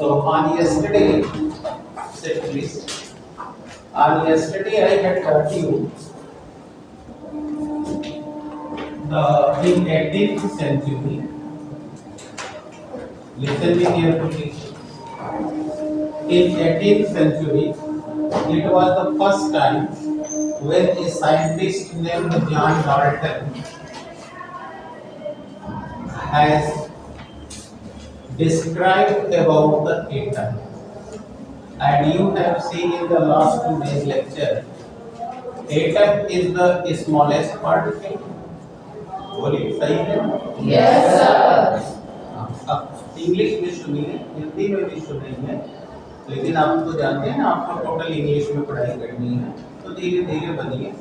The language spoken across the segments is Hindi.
So on yesterday, sit please. On yesterday I had taught you in 18th century. Listen me carefully. In 18th century, it was the first time when a scientist named John Dalton has described about the atom. And you have seen in the last 2 days lecture, atom is the smallest particle. बोलिए सही है? Yes, sir. अब इंग्लिश में सुनिए, हिंदी में भी सुनिए, लेकिन आप तो जानते हैं ना, आपको टोटल इंग्लिश में पढ़ाई करनी है, तो धीरे धीरे बनिए।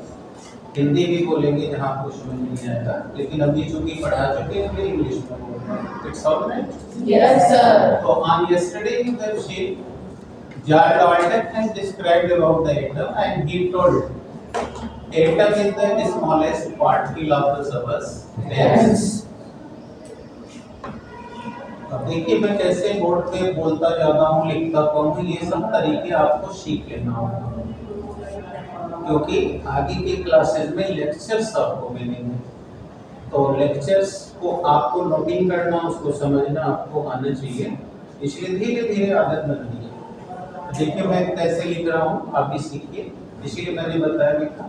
हिंदी भी बोलेंगे जहाँ आपको समझ नहीं आएगा, लेकिन अभी चूंकि पढ़ा चुके हैं, फिर इंग्लिश में बोलना। It's all right? Yes, sir. So on yesterday you have seen John Dalton has described about the atom, and he told atom is the smallest particle of the substance. अब देखिए मैं कैसे बोर्ड पे बोलता जाता हूँ, लिखता हूँ, ये सब तरीके आपको सीख लेना होगा, क्योंकि आगे के क्लासेस में लेक्चर्स आपको मिलेंगे, तो लेक्चर्स को आपको नोटिंग करना, उसको समझना आपको आना चाहिए, इसलिए धीरे धीरे आदत बननी है। देखिए मैं कैसे लिख रहा हूँ, आप भी सीखिए, इसलिए मैंने बताया भी था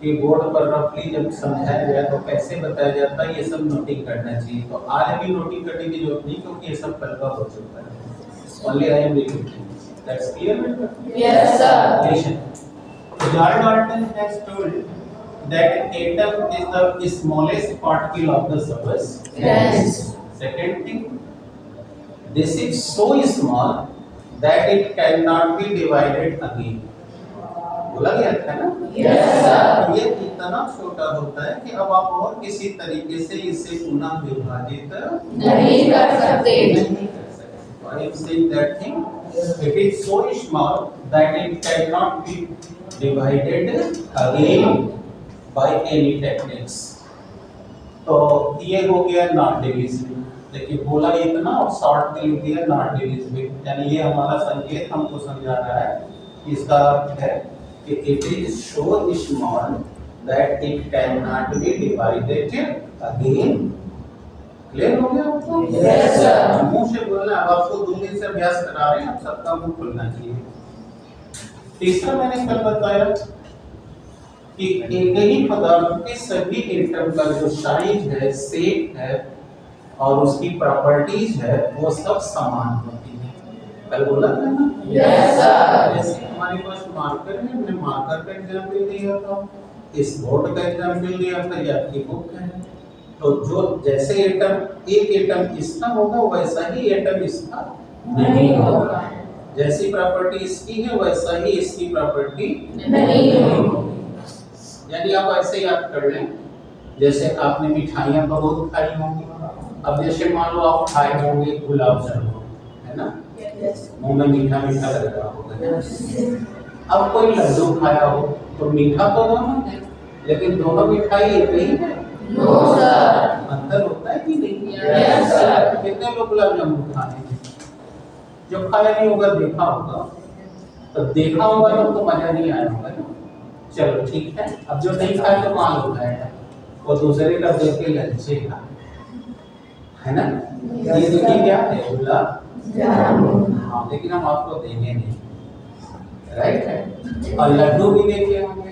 कि बोर्ड पर रफली जब समझाया जाए तो कैसे बताया जाता है, ये सब नोटिंग करना चाहिए। तो आज भी नोटिंग करने की जरूरत नहीं, क्योंकि ये सब कल का हो चुका है। Only I am reading, that's clear? Yes, sir. Listen. John Dalton has told that atom is the smallest particle of the substance. Yes. Second thing, this is so small that it cannot be divided again. बोला गया था ना? Yes, sir. ये इतना छोटा होता है कि अब आप और किसी तरीके से इसे पुनः विभाजित नहीं कर सकते। नहीं कर सकते। I am saying that thing. It is so small that it cannot be divided again by any techniques. तो ये हो गया नॉट डिविजिबल। देखिए बोला इतना और शॉर्ट में लिख दिया नॉट डिविजिबल, यानी ये हमारा संकेत हमको समझा रहा है, इसका अर्थ है कि it is so small that it cannot be divided again. Clear हो गया आपको? Yes, sir. मुंह से बोलना, अब आपको 2 दिन से अभ्यास करा रहे हैं, आप सबका मुंह खुलना चाहिए। तीसरा मैंने कल बताया कि एक ही पदार्थ के सभी एटम का जो साइज है, शेप है और उसकी प्रॉपर्टीज है, वो सब समान होती है। कल बोला था ना? Yes, sir. जैसे हमारे पास मार्कर है, हमने मार्कर का एग्जांपल दिया था, इस बोर्ड का एग्जांपल दिया था, ये आपकी बुक है। तो जो जैसे एटम, एक एटम इसका होगा वैसा ही एटम इसका नहीं होगा, जैसी प्रॉपर्टी इसकी है वैसा ही इसकी प्रॉपर्टी नहीं होगी। यानी आप ऐसे याद कर लें, जैसे आपने मिठाइयाँ बहुत खाई होंगी, अब जैसे मान लो आप खाए होंगे गुलाब जामुन, है ना, मुंह में मीठा मीठा लग रहा होगा। अब कोई लड्डू खाया हो तो मीठा तो दोनों है, लेकिन दोनों मिठाई एक ही है। No, sir. अंतर होता है कि नहीं? Yes, sir. कितने लोग गुलाब जामुन खाते हैं? जो खाया नहीं होगा देखा होगा, तो देखा होगा तो मजा नहीं आया होगा ना। चलो ठीक है, अब जो नहीं खाया तो मान लो है, वो दूसरे का देख के लज्जेगा, है ना? ये देखिए क्या है, गुलाब जामुन। हाँ, लेकिन हम आपको देंगे नहीं, राइट है? और लड्डू भी देखे होंगे,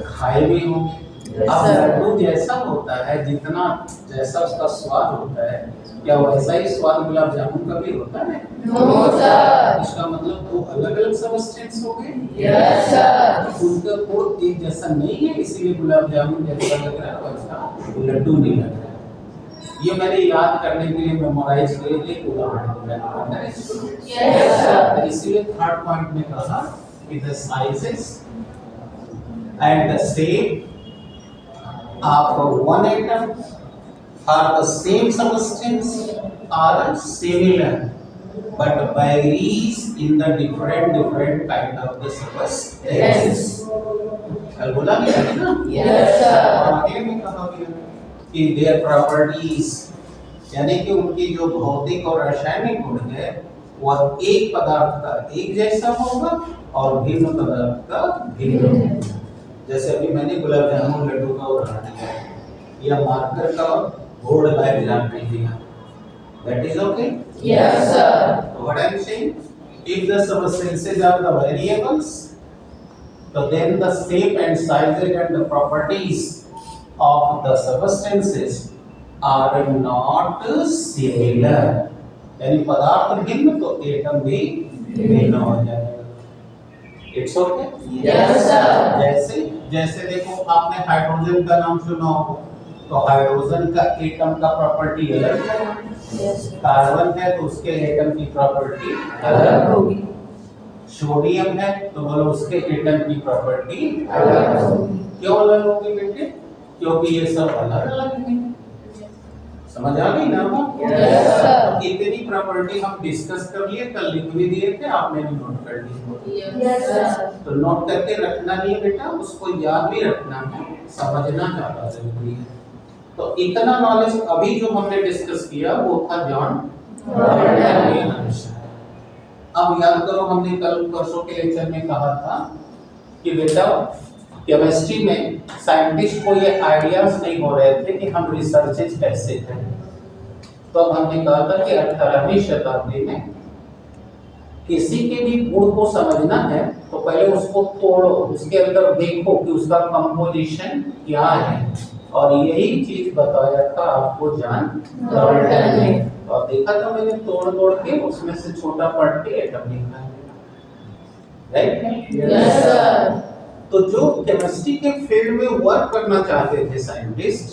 खाए भी होंगे। अब लड्डू जैसा होता है, जितना जैसा उसका स्वाद होता है, क्या वैसा ही स्वाद गुलाब जामुन का भी होता है? No, sir. इसका मतलब 2 अलग-अलग सब्सटेंस हो गए। Yes, sir. उनका कोड एक जैसा नहीं है, इसीलिए गुलाब जामुन जैसा लग रहा है वैसा लड्डू नहीं लग रहा है। ये मैंने याद करने के लिए मेमोराइज के लिए एक उदाहरण दिया। Yes, sir. इसीलिए थर्ड पॉइंट में कहा कि the sizes and the shape of one atom or the same substance are similar but varies in the different kind of the substance. Yes. कल बोला गया है ना? Yes, sir. आगे में कहा गया कि their properties, यानी कि उनकी जो भौतिक और रासायनिक गुण है वह एक पदार्थ का एक जैसा होगा और भिन्न पदार्थ का भिन्न होगा। जैसे अभी मैंने गुलाब जामुन लड्डू का उदाहरण दिया या मार्कर का बोर्ड का एग्जाम्पल दिया। That is okay? Yes, sir. What I am saying? If the substances are the variables, so then the shape and sizes and the properties of the substances are not similar. यानी पदार्थ भिन्न तो एटम भी भिन्न हो जाएगा। It's okay? Yes, sir. जैसे जैसे देखो आपने हाइड्रोजन का नाम सुना होगा, तो हाइड्रोजन का एटम का प्रॉपर्टी अलग है। Yes. कार्बन है तो उसके एटम की प्रॉपर्टी अलग होगी। सोडियम है तो बोलो उसके एटम की प्रॉपर्टी अलग होगी। क्यों अलग होगी बेटे? क्योंकि ये सब अलग अलग है। समझ आ गई ना? Yes, sir. इतनी प्रॉपर्टी हम डिस्कस कर लिए, कल लिख भी दिए थे, आपने भी नोट कर लिए। Yes, sir. तो नोट करके रखना नहीं है बेटा, उसको याद भी रखना है, समझना ज्यादा जरूरी है। तो इतना नॉलेज अभी जो हमने डिस्कस किया वो था जॉन रॉबर्ट। अब याद करो, हमने कल परसों के लेक्चर में कहा था कि बेटा केमिस्ट्री में साइंटिस्ट को ये आइडियाज नहीं हो रहे थे कि हम रिसर्चेज कैसे करें। तो अब हमने कहा था कि 18वीं शताब्दी में किसी के भी गुण को समझना है तो पहले उसको तोड़ो, उसके अंदर देखो कि उसका कंपोजिशन क्या है, और यही चीज बताया था आपको जॉन डॉल्टन ने। और देखा था मैंने तोड़ तोड़ के उसमें से छोटा पार्ट के एटम निकाला, राइट? Yes, sir. तो जो केमिस्ट्री के फील्ड में वर्क करना चाहते थे साइंटिस्ट,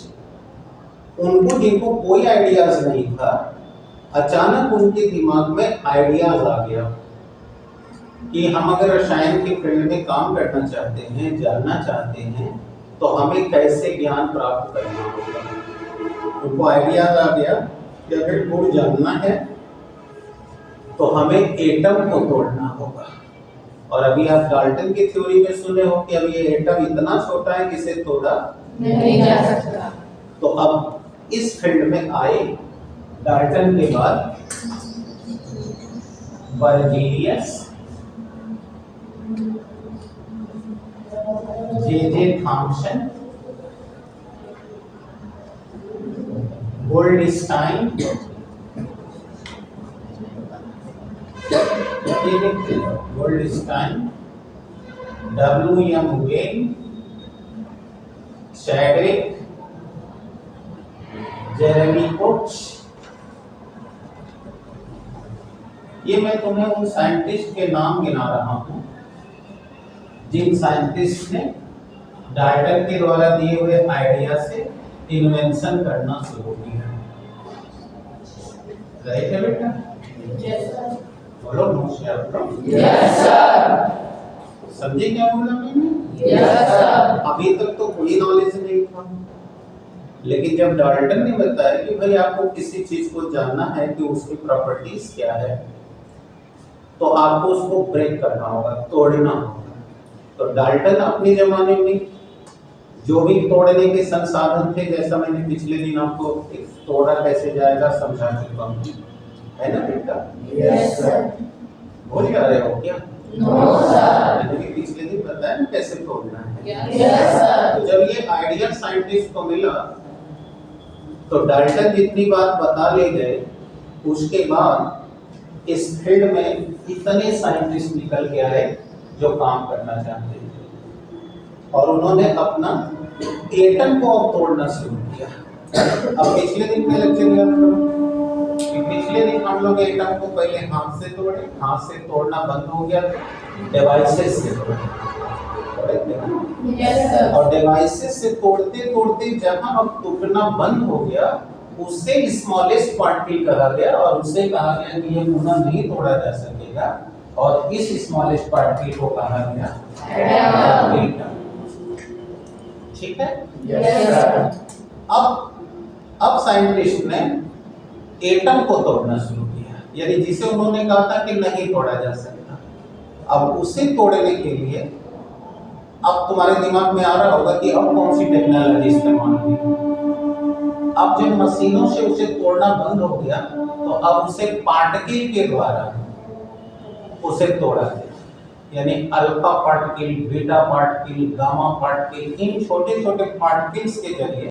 उनको जिनको कोई आइडियाज नहीं था, अचानक उनके दिमाग में आइडियाज आ गया कि हम अगर रसायन के फील्ड में काम करना चाहते हैं, जानना चाहते हैं, तो हमें कैसे ज्ञान प्राप्त करना होगा। उनको आइडियाज आ गया कि अगर गुण जानना है तो हमें एटम को तोड़ना होगा। और अभी आप डाल्टन की थ्योरी में सुने हो कि अब ये एटम इतना छोटा है कि इसे तोड़ा नहीं जा सकता। तो अब इस फील्ड में आए डाल्टन के बाद Berzelius, J Thomson, Goldstein, Goldstein, W.M. When, Chadwick, Jeremy coach. ये मैं तुम्हें उन साइंटिस्ट के नाम गिना रहा हूं जिन साइंटिस्ट ने डाल्टन के द्वारा दिए हुए आइडिया से इन्वेंशन करना शुरू किया। राइट है बेटा? Yes, sir. बोलो नमस्कार ब्रो। Yes, sir. समझे क्या बोला मैंने? Yes, sir. अभी तक तो कोई नॉलेज नहीं था, लेकिन जब डाल्टन ने बताया कि भाई आपको किसी चीज को जानना है कि उसकी प्रॉपर्टीज क्या है, तो आपको उसको ब्रेक करना होगा, तोड़ना होगा। तो डाल्टन अपने जमाने में जो भी तोड़ने के संसाधन थे, जैसा मैंने पिछले दिन आपको एक तोड़ा कैसे जाएगा समझा चुका हूँ, है ना बेटा? Yes, sir. भूल जा रहे हो क्या? No, sir. मैंने भी पिछले दिन बताया ना कैसे तोड़ना है। Yes, sir. तो जब ये आइडिया साइंटिस्ट को मिला तो डाल्टन जितनी बात बता ले गए, उसके बाद इस फील्ड में इतने साइंटिस्ट निकल के आए जो काम करना चाहते थे, और उन्होंने अपना एटम को अब तोड़ना शुरू किया। अब पिछले दिन का लेक्चर याद करो कि पिछले दिन हम लोग एटम को पहले हाथ से तोड़े, हाथ से तोड़ना बंद हो गया, डिवाइसेस से तोड़े, Yes, sir. और डिवाइसेस से तोड़ते तोड़ते जहां अब टूटना बंद हो गया, उससे स्मॉलेस्ट पार्टिकल कहा गया, और उससे कहा गया कि ये पुनः नहीं तोड़ा जा सकेगा, और इस स्मॉलेस्ट पार्टिकल को कहा गया एटम। ठीक है? Yes, sir. अब साइंटिस्ट ने एटम को तोड़ना शुरू किया, यानी जिसे उन्होंने कहा था कि नहीं तोड़ा जा सकता, अब उसे तोड़ने के लिए अब तुम्हारे दिमाग में आ रहा होगा कि अब कौन सी टेक्नोलॉजी इस्तेमाल की। अब जब मशीनों से उसे तोड़ना बंद हो गया, तो अब उसे पार्टिकल के द्वारा उसे तोड़ा गया। यानी alpha particle, beta particle, gamma particle, इन छोटे छोटे पार्टिकल्स के जरिए